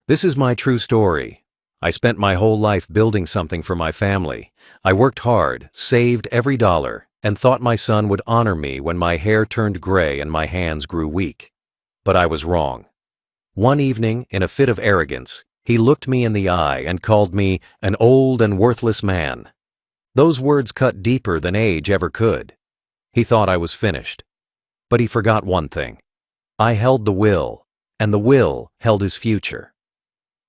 This is my true story. I spent my whole life building something for my family. I worked hard, saved every dollar, and thought my son would honor me when my hair turned gray and my hands grew weak. But I was wrong. One evening, in a fit of arrogance, he looked me in the eye and called me an old and worthless man. Those words cut deeper than age ever could. He thought I was finished. But he forgot one thing. I held the will, and the will held his future.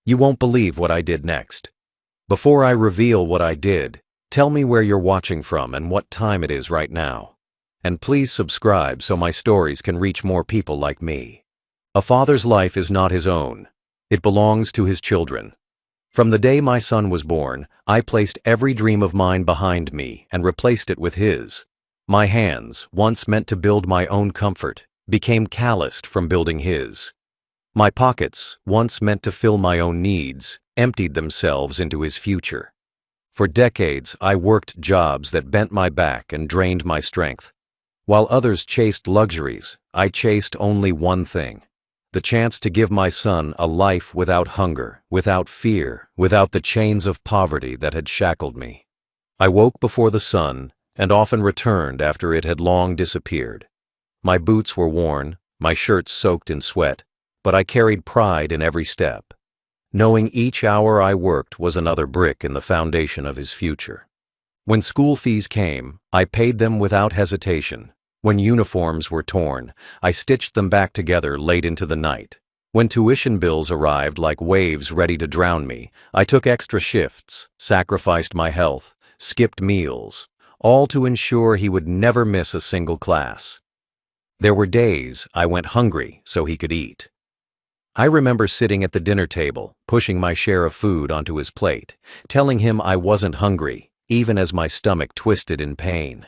You won't believe what I did next. Before I reveal what I did, tell me where you're watching from and what time it is right now. And please subscribe so my stories can reach more people like me. A father's life is not his own. It belongs to his children. From the day my son was born, I placed every dream of mine behind me and replaced it with his. My hands, once meant to build my own comfort, became calloused from building his. My pockets, once meant to fill my own needs, emptied themselves into his future. For decades, I worked jobs that bent my back and drained my strength. While others chased luxuries, I chased only one thing: the chance to give my son a life without hunger, without fear, without the chains of poverty that had shackled me. I woke before the sun and often returned after it had long disappeared. My boots were worn, my shirts soaked in sweat, but I carried pride in every step, knowing each hour I worked was another brick in the foundation of his future. When school fees came, I paid them without hesitation. When uniforms were torn, I stitched them back together late into the night. When tuition bills arrived like waves ready to drown me, I took extra shifts, sacrificed my health, skipped meals, all to ensure he would never miss a single class. There were days I went hungry so he could eat. I remember sitting at the dinner table, pushing my share of food onto his plate, telling him I wasn't hungry, even as my stomach twisted in pain.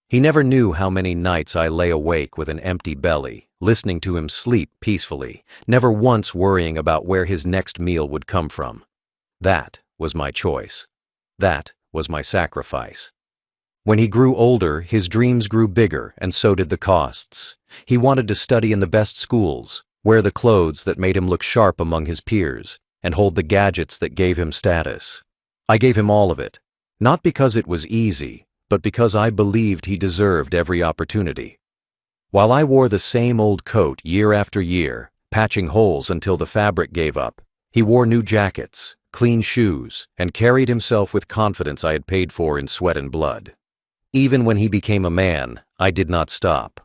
He never knew how many nights I lay awake with an empty belly, listening to him sleep peacefully, never once worrying about where his next meal would come from. That was my choice. That was my sacrifice. When he grew older, his dreams grew bigger, and so did the costs. He wanted to study in the best schools, wear the clothes that made him look sharp among his peers, and hold the gadgets that gave him status. I gave him all of it, not because it was easy, but because I believed he deserved every opportunity. While I wore the same old coat year after year, patching holes until the fabric gave up, he wore new jackets, clean shoes, and carried himself with confidence I had paid for in sweat and blood. Even when he became a man, I did not stop.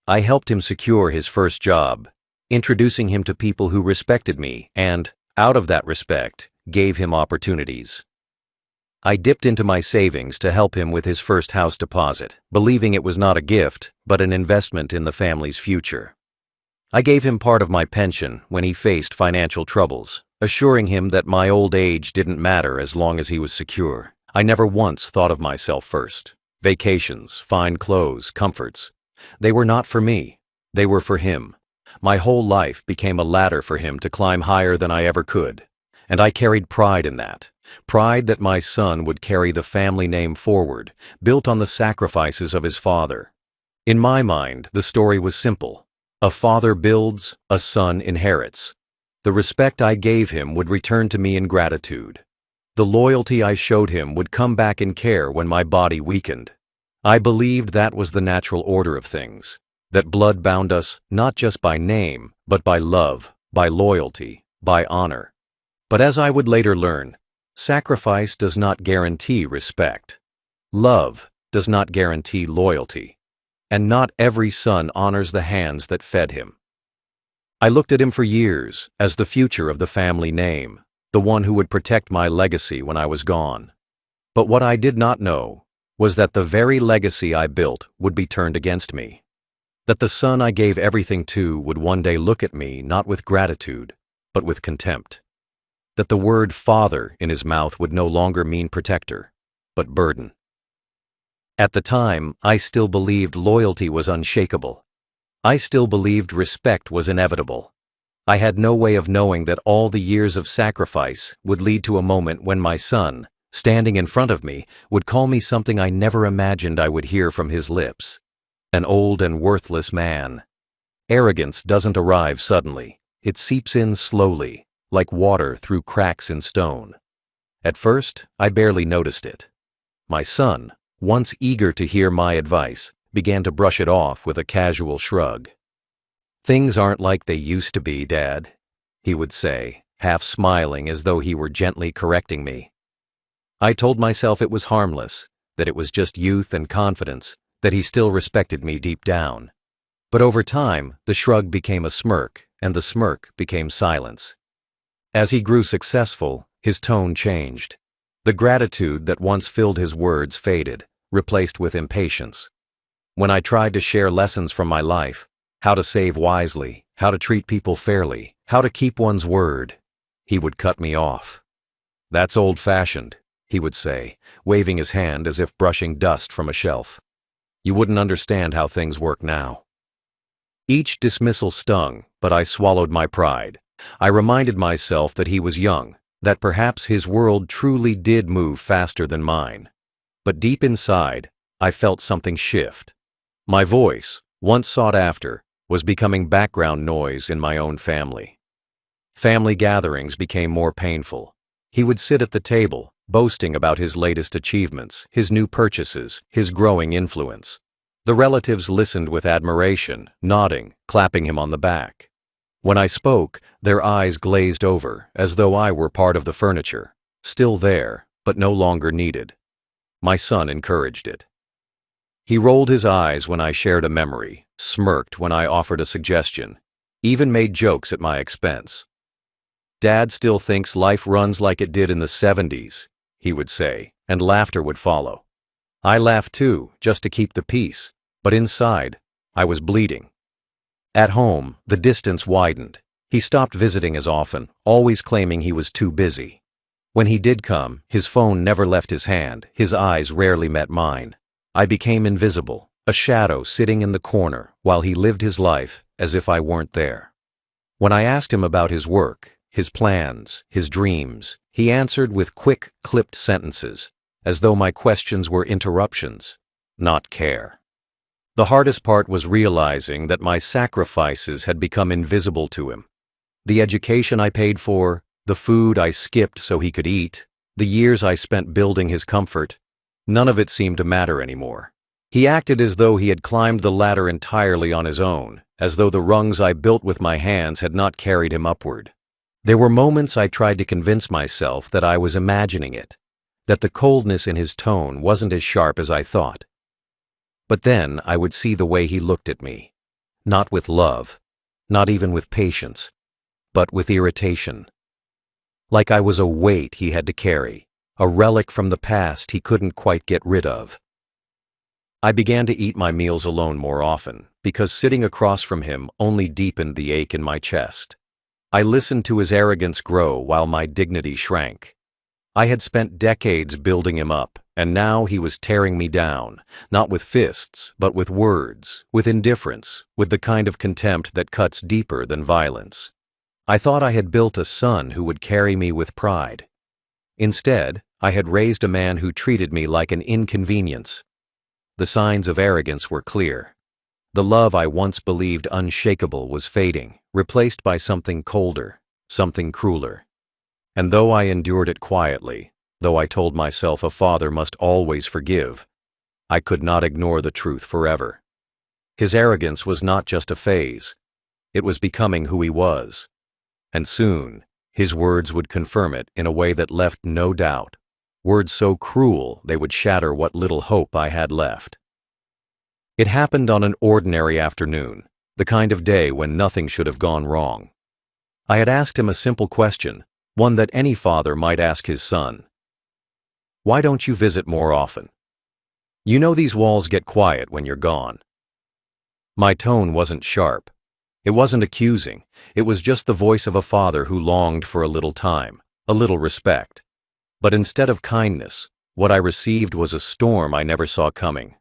I helped him secure his first job, introducing him to people who respected me and, out of that respect, gave him opportunities. I dipped into my savings to help him with his first house deposit, believing it was not a gift, but an investment in the family's future. I gave him part of my pension when he faced financial troubles, assuring him that my old age didn't matter as long as he was secure. I never once thought of myself first. Vacations, fine clothes, comforts. They were not for me. They were for him. My whole life became a ladder for him to climb higher than I ever could. And I carried pride in that. Pride that my son would carry the family name forward, built on the sacrifices of his father. In my mind, the story was simple. A father builds, a son inherits. The respect I gave him would return to me in gratitude. The loyalty I showed him would come back in care when my body weakened. I believed that was the natural order of things, that blood bound us not just by name, but by love, by loyalty, by honor. But as I would later learn, sacrifice does not guarantee respect. Love does not guarantee loyalty. And not every son honors the hands that fed him. I looked at him for years as the future of the family name, the one who would protect my legacy when I was gone. But what I did not know was that the very legacy I built would be turned against me. That the son I gave everything to would one day look at me not with gratitude, but with contempt. That the word father in his mouth would no longer mean protector, but burden. At the time, I still believed loyalty was unshakable. I still believed respect was inevitable. I had no way of knowing that all the years of sacrifice would lead to a moment when my son, standing in front of me, would call me something I never imagined I would hear from his lips. An old and worthless man. Arrogance doesn't arrive suddenly. It seeps in slowly, like water through cracks in stone. At first, I barely noticed it. My son, once eager to hear my advice, began to brush it off with a casual shrug. "Things aren't like they used to be, Dad," he would say, half smiling as though he were gently correcting me. I told myself it was harmless, that it was just youth and confidence, that he still respected me deep down. But over time, the shrug became a smirk, and the smirk became silence. As he grew successful, his tone changed. The gratitude that once filled his words faded, replaced with impatience. When I tried to share lessons from my life, how to save wisely, how to treat people fairly, how to keep one's word, he would cut me off. "That's old-fashioned," he would say, waving his hand as if brushing dust from a shelf. "You wouldn't understand how things work now." Each dismissal stung, but I swallowed my pride. I reminded myself that he was young, that perhaps his world truly did move faster than mine. But deep inside, I felt something shift. My voice, once sought after, was becoming background noise in my own family. Family gatherings became more painful. He would sit at the table, boasting about his latest achievements, his new purchases, his growing influence. The relatives listened with admiration, nodding, clapping him on the back. When I spoke, their eyes glazed over, as though I were part of the furniture, still there, but no longer needed. My son encouraged it. He rolled his eyes when I shared a memory, smirked when I offered a suggestion, even made jokes at my expense. "Dad still thinks life runs like it did in the 70s, he would say, and laughter would follow. I laughed too, just to keep the peace, but inside, I was bleeding. At home, the distance widened. He stopped visiting as often, always claiming he was too busy. When he did come, his phone never left his hand, his eyes rarely met mine. I became invisible, a shadow sitting in the corner while he lived his life as if I weren't there. When I asked him about his work, his plans, his dreams, he answered with quick, clipped sentences, as though my questions were interruptions, not care. The hardest part was realizing that my sacrifices had become invisible to him. The education I paid for, the food I skipped so he could eat, the years I spent building his comfort, none of it seemed to matter anymore. He acted as though he had climbed the ladder entirely on his own, as though the rungs I built with my hands had not carried him upward. There were moments I tried to convince myself that I was imagining it, that the coldness in his tone wasn't as sharp as I thought. But then I would see the way he looked at me, not with love, not even with patience, but with irritation. Like I was a weight he had to carry, a relic from the past he couldn't quite get rid of. I began to eat my meals alone more often, because sitting across from him only deepened the ache in my chest. I listened to his arrogance grow while my dignity shrank. I had spent decades building him up, and now he was tearing me down, not with fists, but with words, with indifference, with the kind of contempt that cuts deeper than violence. I thought I had built a son who would carry me with pride. Instead, I had raised a man who treated me like an inconvenience. The signs of arrogance were clear. The love I once believed unshakable was fading, replaced by something colder, something crueler. And though I endured it quietly, though I told myself a father must always forgive, I could not ignore the truth forever. His arrogance was not just a phase. It was becoming who he was. And soon, his words would confirm it in a way that left no doubt. Words so cruel they would shatter what little hope I had left. It happened on an ordinary afternoon, the kind of day when nothing should have gone wrong. I had asked him a simple question, one that any father might ask his son. "Why don't you visit more often? You know these walls get quiet when you're gone." My tone wasn't sharp. It wasn't accusing. It was just the voice of a father who longed for a little time, a little respect. But instead of kindness, what I received was a storm I never saw coming.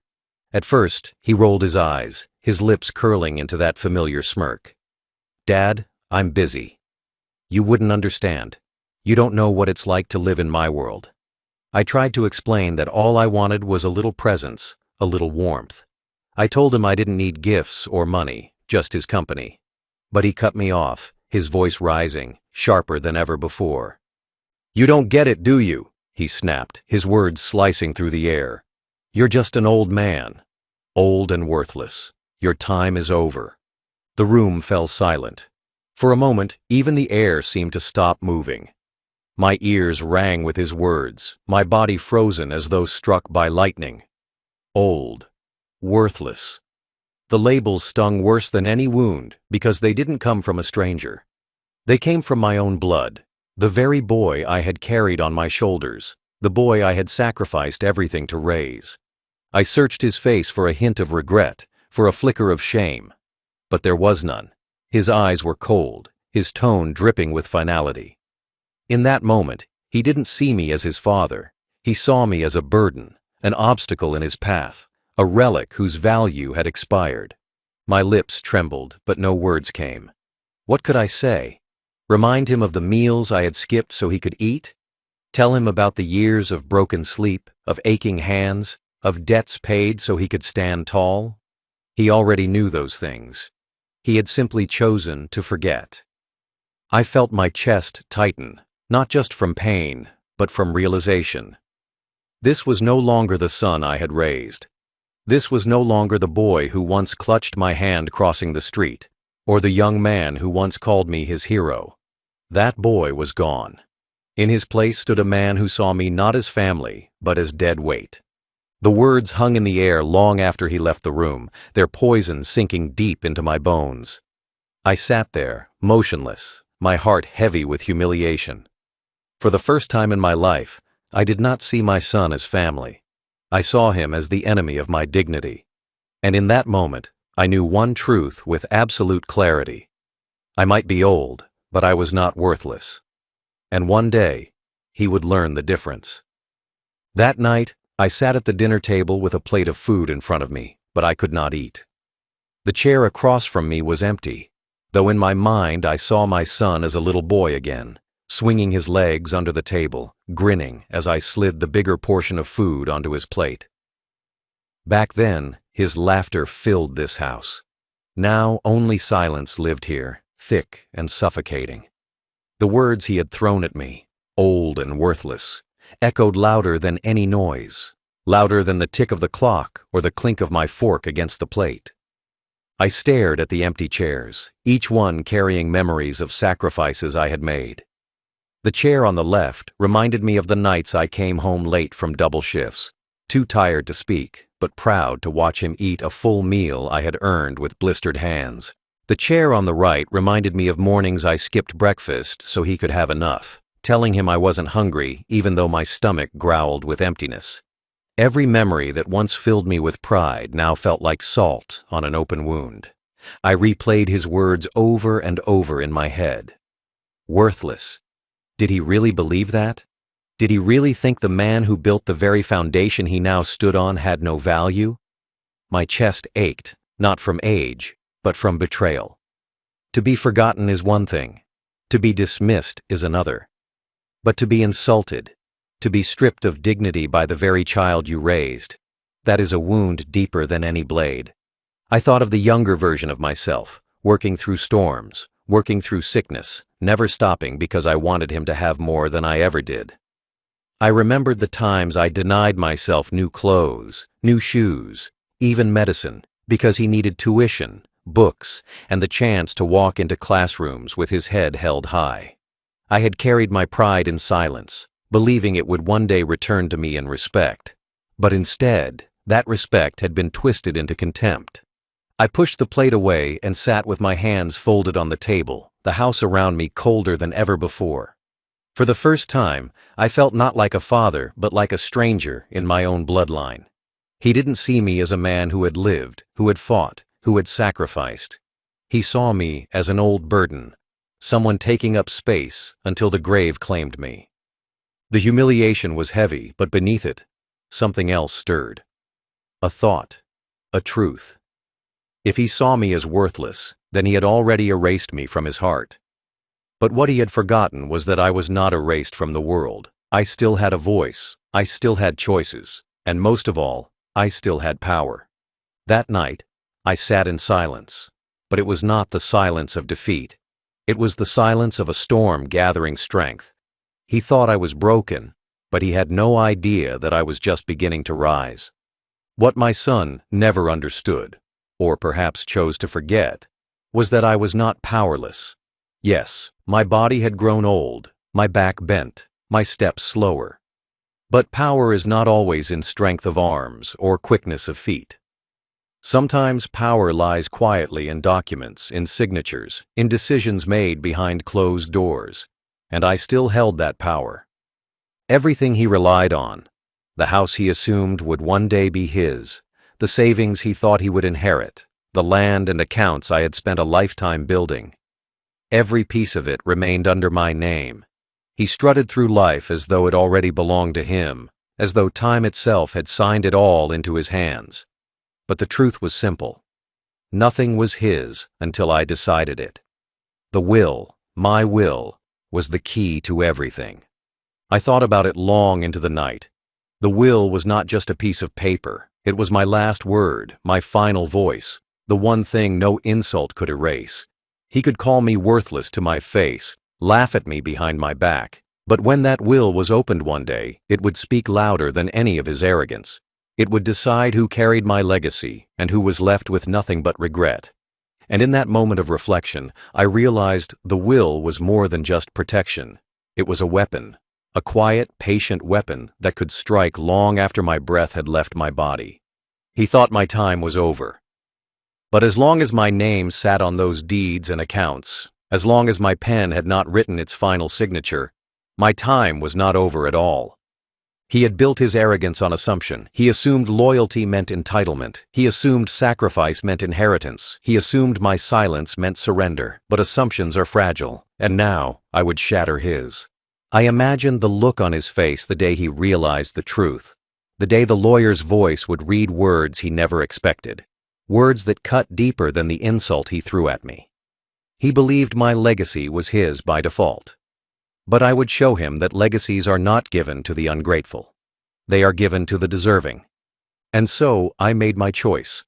At first, he rolled his eyes, his lips curling into that familiar smirk. "Dad, I'm busy. You wouldn't understand. You don't know what it's like to live in my world." I tried to explain that all I wanted was a little presence, a little warmth. I told him I didn't need gifts or money, just his company. But he cut me off, his voice rising, sharper than ever before. "You don't get it, do you?" he snapped, his words slicing through the air. "You're just an old man. Old and worthless. Your time is over." The room fell silent. For a moment, even the air seemed to stop moving. My ears rang with his words, my body frozen as though struck by lightning. Old. Worthless. The labels stung worse than any wound because they didn't come from a stranger. They came from my own blood, the very boy I had carried on my shoulders, the boy I had sacrificed everything to raise. I searched his face for a hint of regret, for a flicker of shame. But there was none. His eyes were cold, his tone dripping with finality. In that moment, he didn't see me as his father. He saw me as a burden, an obstacle in his path, a relic whose value had expired. My lips trembled, but no words came. What could I say? Remind him of the meals I had skipped so he could eat? Tell him about the years of broken sleep, of aching hands, of debts paid so he could stand tall? He already knew those things. He had simply chosen to forget. I felt my chest tighten, not just from pain, but from realization. This was no longer the son I had raised. This was no longer the boy who once clutched my hand crossing the street, or the young man who once called me his hero. That boy was gone. In his place stood a man who saw me not as family, but as dead weight. The words hung in the air long after he left the room, their poison sinking deep into my bones. I sat there, motionless, my heart heavy with humiliation. For the first time in my life, I did not see my son as family. I saw him as the enemy of my dignity. And in that moment, I knew one truth with absolute clarity. I might be old, but I was not worthless. And one day, he would learn the difference. That night, I sat at the dinner table with a plate of food in front of me, but I could not eat. The chair across from me was empty, though in my mind I saw my son as a little boy again, swinging his legs under the table, grinning as I slid the bigger portion of food onto his plate. Back then, his laughter filled this house. Now only silence lived here, thick and suffocating. The words he had thrown at me, old and worthless, echoed louder than any noise, louder than the tick of the clock or the clink of my fork against the plate. I stared at the empty chairs, each one carrying memories of sacrifices I had made. The chair on the left reminded me of the nights I came home late from double shifts, too tired to speak, but proud to watch him eat a full meal I had earned with blistered hands. The chair on the right reminded me of mornings I skipped breakfast so he could have enough, telling him I wasn't hungry even though my stomach growled with emptiness. Every memory that once filled me with pride now felt like salt on an open wound. I replayed his words over and over in my head. Worthless. Did he really believe that? Did he really think the man who built the very foundation he now stood on had no value? My chest ached, not from age, but from betrayal. To be forgotten is one thing. To be dismissed is another. But to be insulted, to be stripped of dignity by the very child you raised, that is a wound deeper than any blade. I thought of the younger version of myself, working through storms, working through sickness, never stopping because I wanted him to have more than I ever did. I remembered the times I denied myself new clothes, new shoes, even medicine, because he needed tuition, books, and the chance to walk into classrooms with his head held high. I had carried my pride in silence, believing it would one day return to me in respect. But instead, that respect had been twisted into contempt. I pushed the plate away and sat with my hands folded on the table, the house around me colder than ever before. For the first time, I felt not like a father, but like a stranger in my own bloodline. He didn't see me as a man who had lived, who had fought, who had sacrificed. He saw me as an old burden, someone taking up space until the grave claimed me. The humiliation was heavy, but beneath it, something else stirred. A thought, a truth. If he saw me as worthless, then he had already erased me from his heart. But what he had forgotten was that I was not erased from the world. I still had a voice, I still had choices, and most of all, I still had power. That night, I sat in silence, but it was not the silence of defeat. It was the silence of a storm gathering strength. He thought I was broken, but he had no idea that I was just beginning to rise. What my son never understood, or perhaps chose to forget, was that I was not powerless. Yes, my body had grown old, my back bent, my steps slower. But power is not always in strength of arms or quickness of feet. Sometimes power lies quietly in documents, in signatures, in decisions made behind closed doors, and I still held that power. Everything he relied on, the house he assumed would one day be his, the savings he thought he would inherit, the land and accounts I had spent a lifetime building. Every piece of it remained under my name. He strutted through life as though it already belonged to him, as though time itself had signed it all into his hands. But the truth was simple. Nothing was his until I decided it. The will, my will, was the key to everything. I thought about it long into the night. The will was not just a piece of paper. It was my last word, my final voice, the one thing no insult could erase. He could call me worthless to my face, laugh at me behind my back, but when that will was opened one day, it would speak louder than any of his arrogance. It would decide who carried my legacy and who was left with nothing but regret. And in that moment of reflection, I realized the will was more than just protection. It was a weapon, a quiet, patient weapon that could strike long after my breath had left my body. He thought my time was over. But as long as my name sat on those deeds and accounts, as long as my pen had not written its final signature, my time was not over at all. He had built his arrogance on assumption. He assumed loyalty meant entitlement. He assumed sacrifice meant inheritance. He assumed my silence meant surrender. But assumptions are fragile, and now I would shatter his. I imagined the look on his face the day he realized the truth, the day the lawyer's voice would read words he never expected, words that cut deeper than the insult he threw at me. He believed my legacy was his by default. But I would show him that legacies are not given to the ungrateful. They are given to the deserving. And so I made my choice.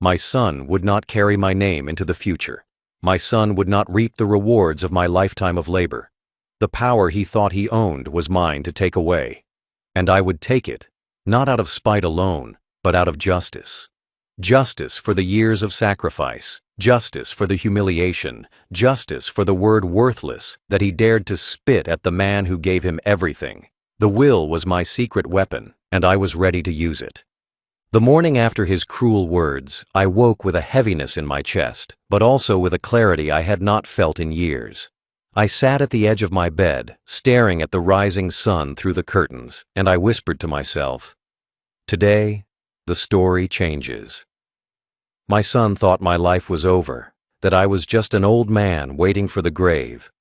My son would not carry my name into the future. My son would not reap the rewards of my lifetime of labor. The power he thought he owned was mine to take away. And I would take it, not out of spite alone, but out of justice. Justice for the years of sacrifice. Justice for the humiliation, justice for the word worthless that he dared to spit at the man who gave him everything. The will was my secret weapon, and I was ready to use it. The morning after his cruel words, I woke with a heaviness in my chest, but also with a clarity I had not felt in years. I sat at the edge of my bed, staring at the rising sun through the curtains, and I whispered to myself, "Today, the story changes." My son thought my life was over, that I was just an old man waiting for the grave.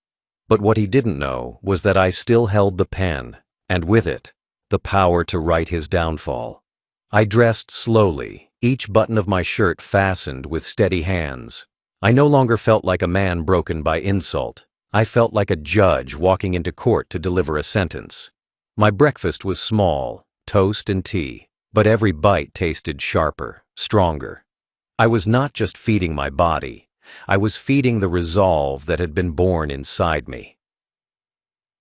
But what he didn't know was that I still held the pen, and with it, the power to write his downfall. I dressed slowly, each button of my shirt fastened with steady hands. I no longer felt like a man broken by insult. I felt like a judge walking into court to deliver a sentence. My breakfast was small, toast and tea, but every bite tasted sharper, stronger. I was not just feeding my body, I was feeding the resolve that had been born inside me.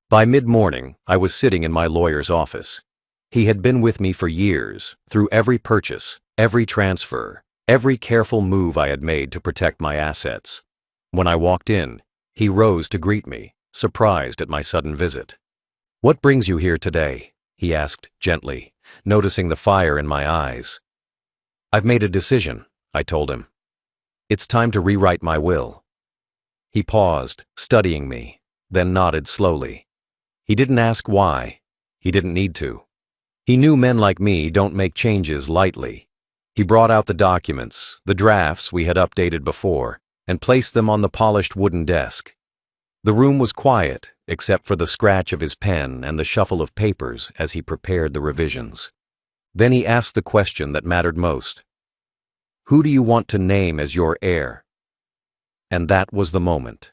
By mid-morning, I was sitting in my lawyer's office. He had been with me for years, through every purchase, every transfer, every careful move I had made to protect my assets. When I walked in, he rose to greet me, surprised at my sudden visit. "What brings you here today?" he asked gently, noticing the fire in my eyes. "I've made a decision," I told him. "It's time to rewrite my will." He paused, studying me, then nodded slowly. He didn't ask why. He didn't need to. He knew men like me don't make changes lightly. He brought out the documents, the drafts we had updated before, and placed them on the polished wooden desk. The room was quiet, except for the scratch of his pen and the shuffle of papers as he prepared the revisions. Then he asked the question that mattered most. "Who do you want to name as your heir?" And that was the moment.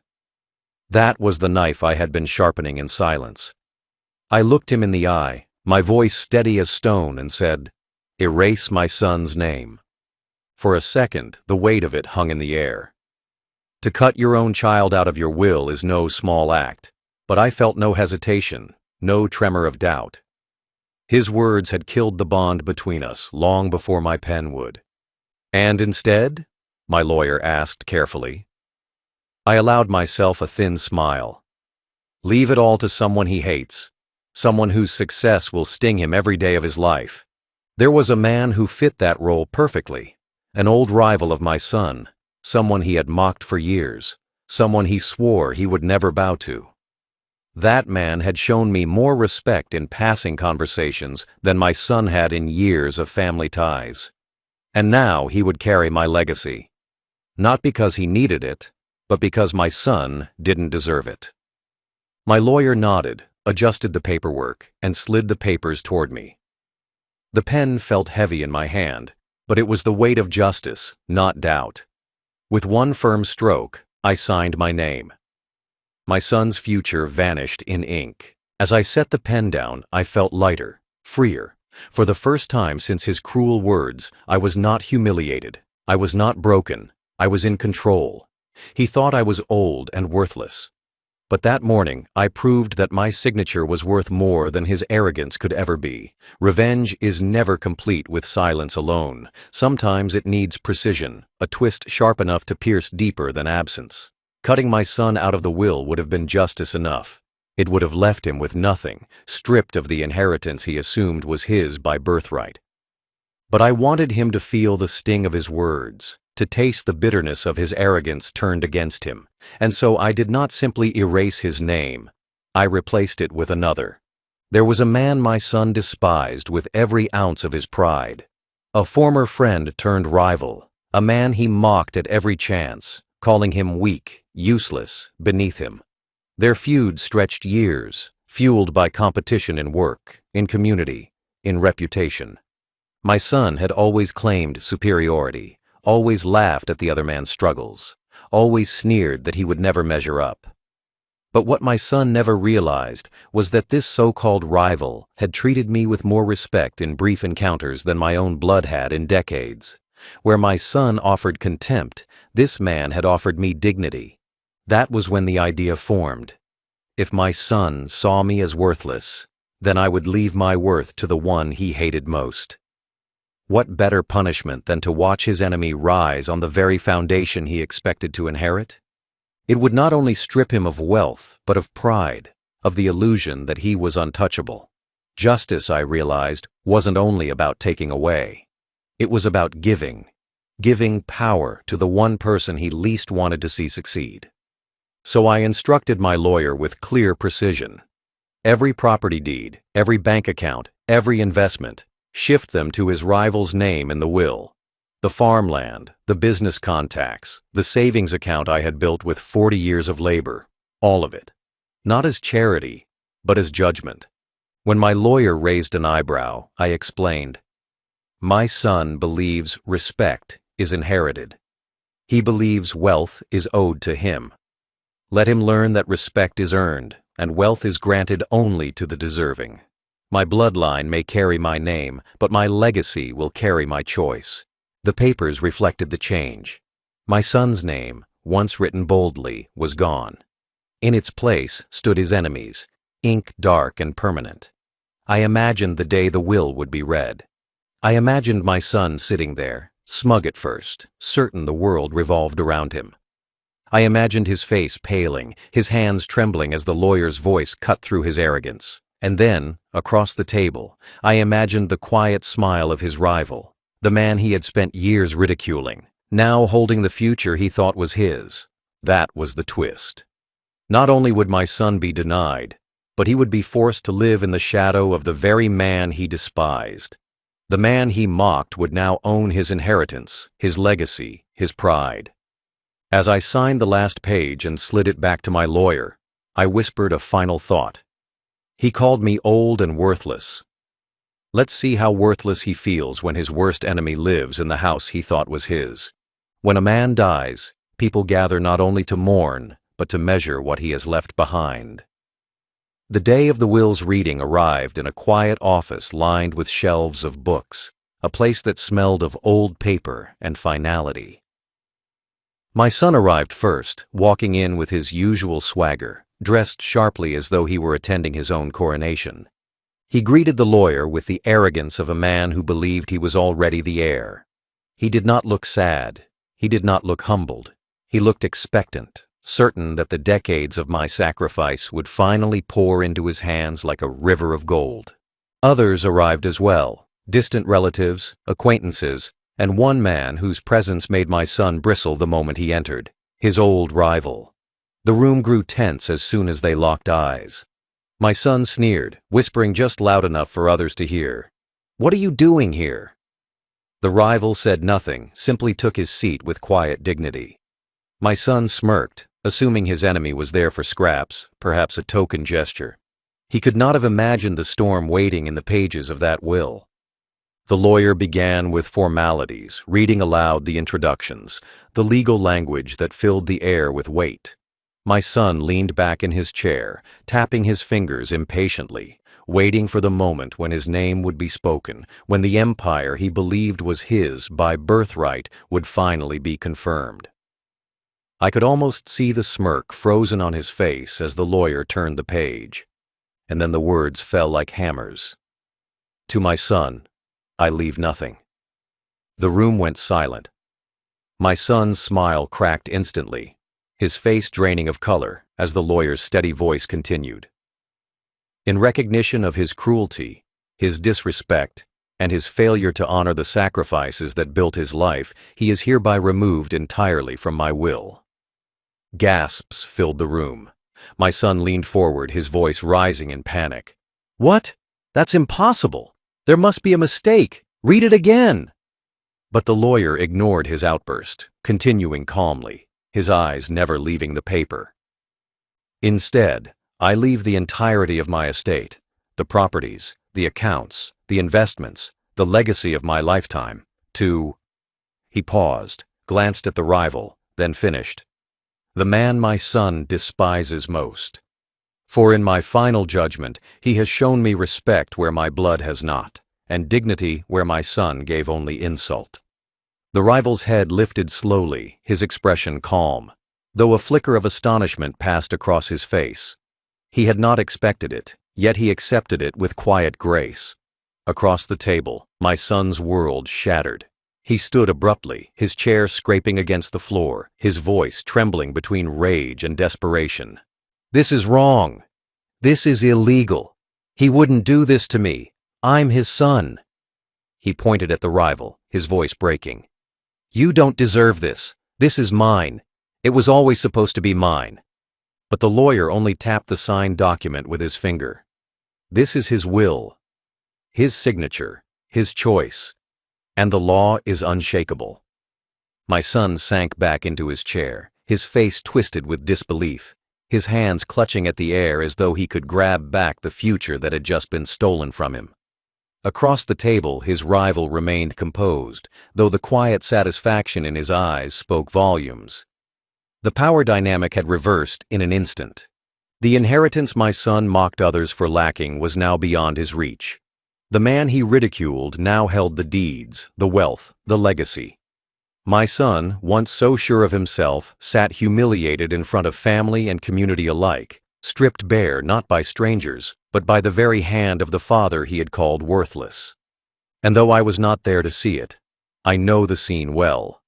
That was the knife I had been sharpening in silence. I looked him in the eye, my voice steady as stone, and said, "Erase my son's name." For a second, the weight of it hung in the air. To cut your own child out of your will is no small act, but I felt no hesitation, no tremor of doubt. His words had killed the bond between us long before my pen would. And instead? My lawyer asked carefully. I allowed myself a thin smile. Leave it all to someone he hates, someone whose success will sting him every day of his life. There was a man who fit that role perfectly, an old rival of my son, someone he had mocked for years, someone he swore he would never bow to. That man had shown me more respect in passing conversations than my son had in years of family ties. And now he would carry my legacy. Not because he needed it, but because my son didn't deserve it. My lawyer nodded, adjusted the paperwork, and slid the papers toward me. The pen felt heavy in my hand, but it was the weight of justice, not doubt. With one firm stroke, I signed my name. My son's future vanished in ink. As I set the pen down, I felt lighter, freer. For the first time since his cruel words, I was not humiliated. I was not broken. I was in control. He thought I was old and worthless. But that morning, I proved that my signature was worth more than his arrogance could ever be. Revenge is never complete with silence alone. Sometimes it needs precision, a twist sharp enough to pierce deeper than absence. Cutting my son out of the will would have been justice enough. It would have left him with nothing, stripped of the inheritance he assumed was his by birthright. But I wanted him to feel the sting of his words, to taste the bitterness of his arrogance turned against him, and so I did not simply erase his name. I replaced it with another. There was a man my son despised with every ounce of his pride. A former friend turned rival, a man he mocked at every chance, calling him weak, useless, beneath him. Their feud stretched years, fueled by competition in work, in community, in reputation. My son had always claimed superiority, always laughed at the other man's struggles, always sneered that he would never measure up. But what my son never realized was that this so-called rival had treated me with more respect in brief encounters than my own blood had in decades. Where my son offered contempt, this man had offered me dignity. That was when the idea formed. If my son saw me as worthless, then I would leave my worth to the one he hated most. What better punishment than to watch his enemy rise on the very foundation he expected to inherit? It would not only strip him of wealth, but of pride, of the illusion that he was untouchable. Justice, I realized, wasn't only about taking away. It was about giving power to the one person he least wanted to see succeed. So I instructed my lawyer with clear precision. Every property deed, every bank account, every investment, shift them to his rival's name in the will. The farmland, the business contacts, the savings account I had built with 40 years of labor, all of it. Not as charity, but as judgment. When my lawyer raised an eyebrow, I explained, "My son believes respect is inherited. He believes wealth is owed to him. Let him learn that respect is earned, and wealth is granted only to the deserving. My bloodline may carry my name, but my legacy will carry my choice." The papers reflected the change. My son's name, once written boldly, was gone. In its place stood his enemies, ink dark and permanent. I imagined the day the will would be read. I imagined my son sitting there, smug at first, certain the world revolved around him. I imagined his face paling, his hands trembling as the lawyer's voice cut through his arrogance. And then, across the table, I imagined the quiet smile of his rival, the man he had spent years ridiculing, now holding the future he thought was his. That was the twist. Not only would my son be denied, but he would be forced to live in the shadow of the very man he despised. The man he mocked would now own his inheritance, his legacy, his pride. As I signed the last page and slid it back to my lawyer, I whispered a final thought. He called me old and worthless. Let's see how worthless he feels when his worst enemy lives in the house he thought was his. When a man dies, people gather not only to mourn, but to measure what he has left behind. The day of the will's reading arrived in a quiet office lined with shelves of books, a place that smelled of old paper and finality. My son arrived first, walking in with his usual swagger, dressed sharply as though he were attending his own coronation. He greeted the lawyer with the arrogance of a man who believed he was already the heir. He did not look sad. He did not look humbled. He looked expectant, certain that the decades of my sacrifice would finally pour into his hands like a river of gold. Others arrived as well, distant relatives, acquaintances, and one man whose presence made my son bristle the moment he entered, his old rival. The room grew tense as soon as they locked eyes. My son sneered, whispering just loud enough for others to hear. "What are you doing here?" The rival said nothing, simply took his seat with quiet dignity. My son smirked, assuming his enemy was there for scraps, perhaps a token gesture. He could not have imagined the storm waiting in the pages of that will. The lawyer began with formalities, reading aloud the introductions, the legal language that filled the air with weight. My son leaned back in his chair, tapping his fingers impatiently, waiting for the moment when his name would be spoken, when the empire he believed was his by birthright would finally be confirmed. I could almost see the smirk frozen on his face as the lawyer turned the page, and then the words fell like hammers. "To my son, I leave nothing." The room went silent. My son's smile cracked instantly, his face draining of color as the lawyer's steady voice continued. "In recognition of his cruelty, his disrespect, and his failure to honor the sacrifices that built his life, he is hereby removed entirely from my will." Gasps filled the room. My son leaned forward, his voice rising in panic. "What? That's impossible! There must be a mistake! Read it again!" But the lawyer ignored his outburst, continuing calmly, his eyes never leaving the paper. "Instead, I leave the entirety of my estate, the properties, the accounts, the investments, the legacy of my lifetime, to—" He paused, glanced at the rival, then finished. "The man my son despises most. For in my final judgment, he has shown me respect where my blood has not, and dignity where my son gave only insult." The rival's head lifted slowly, his expression calm, though a flicker of astonishment passed across his face. He had not expected it, yet he accepted it with quiet grace. Across the table, my son's world shattered. He stood abruptly, his chair scraping against the floor, his voice trembling between rage and desperation. "This is wrong. This is illegal. He wouldn't do this to me. I'm his son." He pointed at the rival, his voice breaking. "You don't deserve this. This is mine. It was always supposed to be mine." But the lawyer only tapped the signed document with his finger. "This is his will, his signature, his choice, and the law is unshakable." My son sank back into his chair, his face twisted with disbelief, his hands clutching at the air as though he could grab back the future that had just been stolen from him. Across the table, his rival remained composed, though the quiet satisfaction in his eyes spoke volumes. The power dynamic had reversed in an instant. The inheritance my son mocked others for lacking was now beyond his reach. The man he ridiculed now held the deeds, the wealth, the legacy. My son, once so sure of himself, sat humiliated in front of family and community alike, stripped bare not by strangers, but by the very hand of the father he had called worthless. And though I was not there to see it, I know the scene well.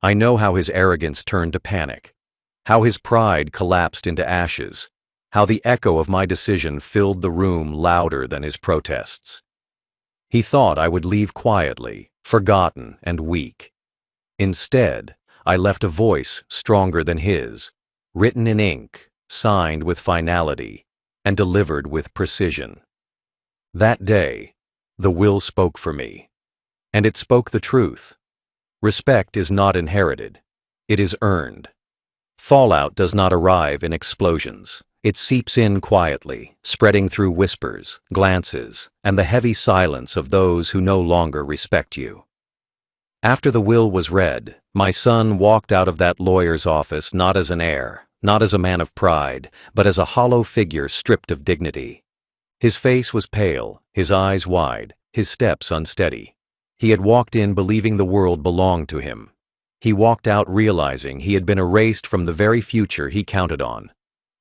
I know how his arrogance turned to panic, how his pride collapsed into ashes, how the echo of my decision filled the room louder than his protests. He thought I would leave quietly, forgotten and weak. Instead, I left a voice stronger than his, written in ink, signed with finality, and delivered with precision. That day, the will spoke for me, and it spoke the truth. Respect is not inherited, it is earned. Fallout does not arrive in explosions. It seeps in quietly, spreading through whispers, glances, and the heavy silence of those who no longer respect you. After the will was read, my son walked out of that lawyer's office not as an heir, not as a man of pride, but as a hollow figure stripped of dignity. His face was pale, his eyes wide, his steps unsteady. He had walked in believing the world belonged to him. He walked out realizing he had been erased from the very future he counted on.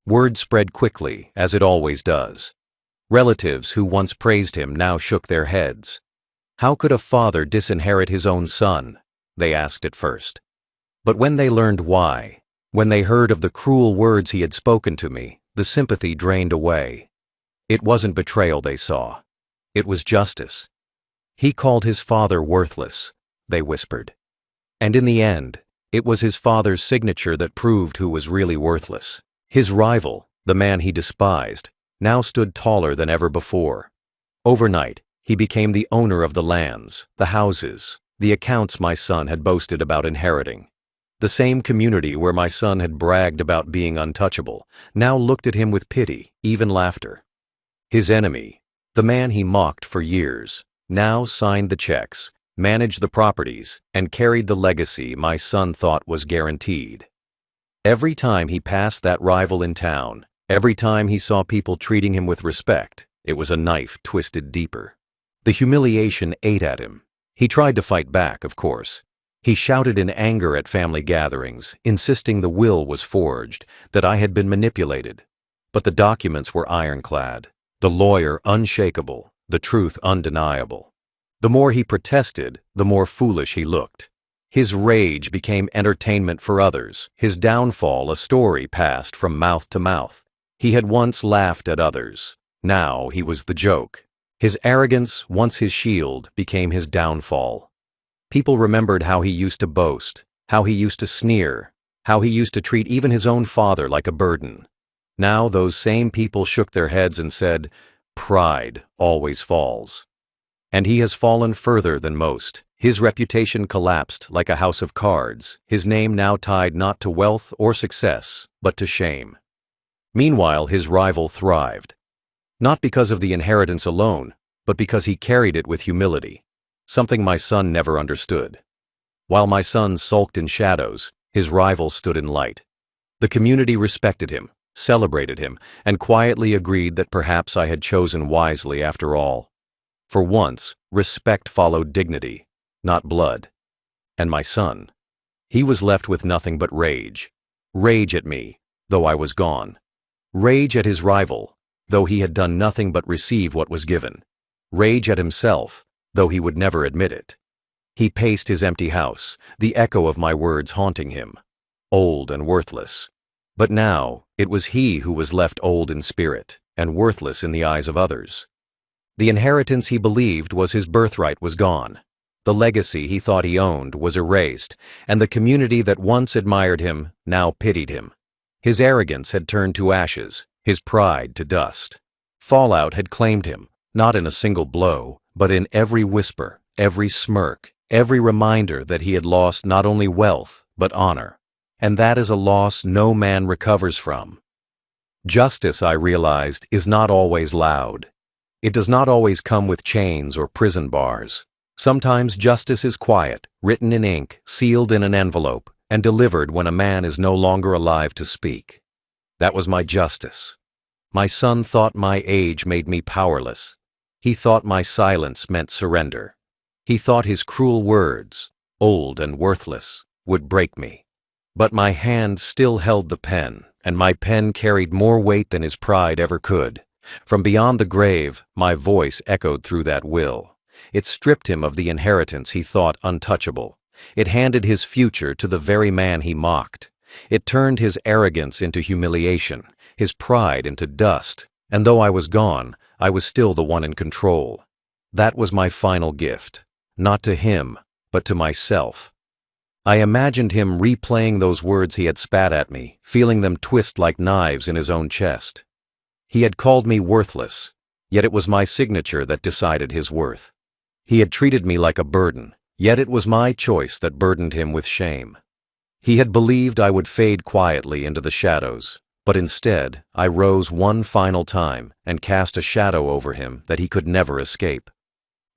Word spread quickly, as it always does. Relatives who once praised him now shook their heads. How could a father disinherit his own son? They asked at first. But when they learned why, when they heard of the cruel words he had spoken to me, the sympathy drained away. It wasn't betrayal they saw. It was justice. He called his father worthless, they whispered. And in the end, it was his father's signature that proved who was really worthless. His rival, the man he despised, now stood taller than ever before. Overnight, he became the owner of the lands, the houses, the accounts my son had boasted about inheriting. The same community where my son had bragged about being untouchable now looked at him with pity, even laughter. His enemy, the man he mocked for years, now signed the checks, managed the properties, and carried the legacy my son thought was guaranteed. Every time he passed that rival in town, every time he saw people treating him with respect, it was a knife twisted deeper. The humiliation ate at him. He tried to fight back, of course. He shouted in anger at family gatherings, insisting the will was forged, that I had been manipulated. But the documents were ironclad, the lawyer unshakable, the truth undeniable. The more he protested, the more foolish he looked. His rage became entertainment for others, his downfall a story passed from mouth to mouth. He had once laughed at others. Now he was the joke. His arrogance, once his shield, became his downfall. People remembered how he used to boast, how he used to sneer, how he used to treat even his own father like a burden. Now those same people shook their heads and said, "Pride always falls." And he has fallen further than most. His reputation collapsed like a house of cards, his name now tied not to wealth or success, but to shame. Meanwhile, his rival thrived. Not because of the inheritance alone, but because he carried it with humility, something my son never understood. While my son sulked in shadows, his rival stood in light. The community respected him, celebrated him, and quietly agreed that perhaps I had chosen wisely after all. For once, respect followed dignity, not blood. And my son, he was left with nothing but rage. Rage at me, though I was gone. Rage at his rival, though he had done nothing but receive what was given. Rage at himself, though he would never admit it. He paced his empty house, the echo of my words haunting him. Old and worthless. But now, it was he who was left old in spirit, and worthless in the eyes of others. The inheritance he believed was his birthright was gone. The legacy he thought he owned was erased, and the community that once admired him now pitied him. His arrogance had turned to ashes, his pride to dust. Fallout had claimed him, not in a single blow, but in every whisper, every smirk, every reminder that he had lost not only wealth, but honor. And that is a loss no man recovers from. Justice, I realized, is not always loud. It does not always come with chains or prison bars. Sometimes justice is quiet, written in ink, sealed in an envelope, and delivered when a man is no longer alive to speak. That was my justice. My son thought my age made me powerless. He thought my silence meant surrender. He thought his cruel words, old and worthless, would break me. But my hand still held the pen, and my pen carried more weight than his pride ever could. From beyond the grave, my voice echoed through that will. It stripped him of the inheritance he thought untouchable. It handed his future to the very man he mocked. It turned his arrogance into humiliation, his pride into dust, and though I was gone, I was still the one in control. That was my final gift, not to him, but to myself. I imagined him replaying those words he had spat at me, feeling them twist like knives in his own chest. He had called me worthless, yet it was my signature that decided his worth. He had treated me like a burden, yet it was my choice that burdened him with shame. He had believed I would fade quietly into the shadows, but instead I rose one final time and cast a shadow over him that he could never escape.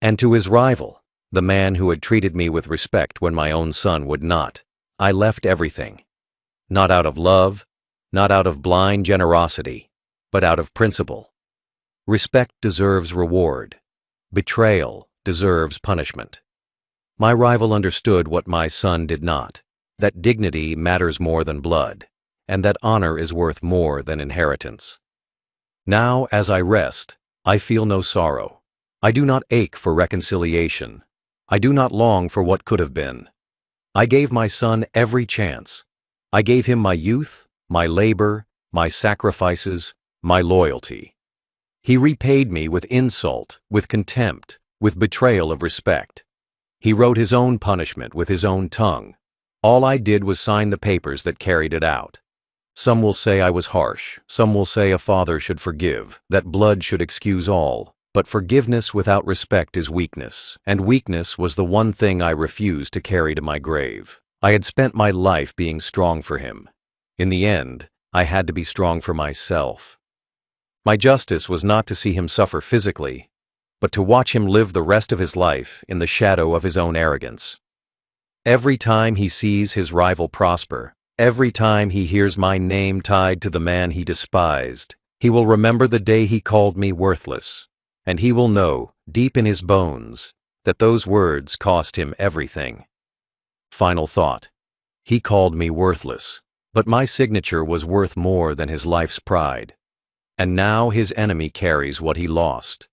And to his rival, the man who had treated me with respect when my own son would not, I left everything. Not out of love, not out of blind generosity, but out of principle. Respect deserves reward. Betrayal deserves punishment. My rival understood what my son did not. that dignity matters more than blood, and that honor is worth more than inheritance. Now, as I rest, I feel no sorrow. I do not ache for reconciliation. I do not long for what could have been. I gave my son every chance. I gave him my youth, my labor, my sacrifices, my loyalty. He repaid me with insult, with contempt, with betrayal of respect. He wrote his own punishment with his own tongue. All I did was sign the papers that carried it out. Some will say I was harsh. Some will say a father should forgive, that blood should excuse all. But forgiveness without respect is weakness, and weakness was the one thing I refused to carry to my grave. I had spent my life being strong for him. In the end, I had to be strong for myself. My justice was not to see him suffer physically, but to watch him live the rest of his life in the shadow of his own arrogance. Every time he sees his rival prosper, every time he hears my name tied to the man he despised, he will remember the day he called me worthless, and he will know, deep in his bones, that those words cost him everything. Final thought. He called me worthless, but my signature was worth more than his life's pride. And now his enemy carries what he lost.